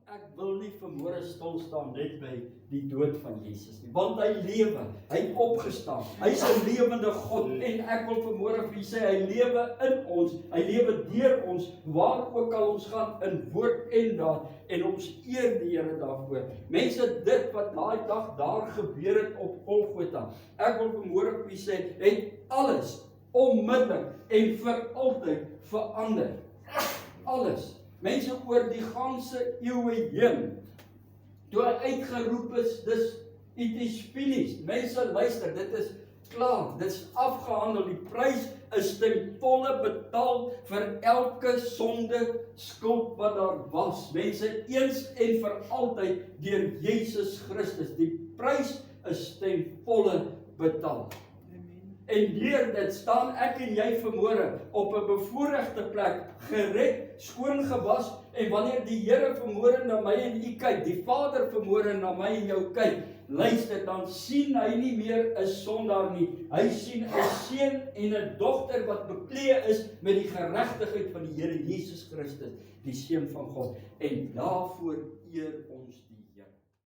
Ek wil nie vanmôre stil staan net by die dood van Jesus nie, want hy lewe, hy het opgestaan, hy is 'n lewende God, en ek wil vanmôre vir u sê, hy lewe in ons, hy lewe deur ons, waar ook al ons gaan, in woord en daad, en ons eer die Here daarvoor. Mense, dit wat daai dag daar gebeur het op Golgotha, ek wil vanmôre vir u sê, het alles onmiddellik en vir altyd verander. Alles. Mense oor die ganse eeue heen, toe hy uitgeroep is, it is finished. Mense luister, dit is klaar, dit is afgehandel, die prys is ten volle betaal vir elke sonde skuld wat daar was. Mense, eens en vir altyd deur Jesus Christus. Die prys is ten volle betaal. En deur dit staan ek en jy vanmôre op 'n bevoorregte plek, gered, skoon gewas, en wanneer die Here vanmôre na my en u kyk, die Vader vanmôre na my en jou kyk, luister, dan sien hy nie meer 'n sondaar nie. Hy sien 'n seun en 'n dogter wat bekleed is met die geregtigheid van die Here Jesus Christus, die Seun van God. En daarvoor eer ons die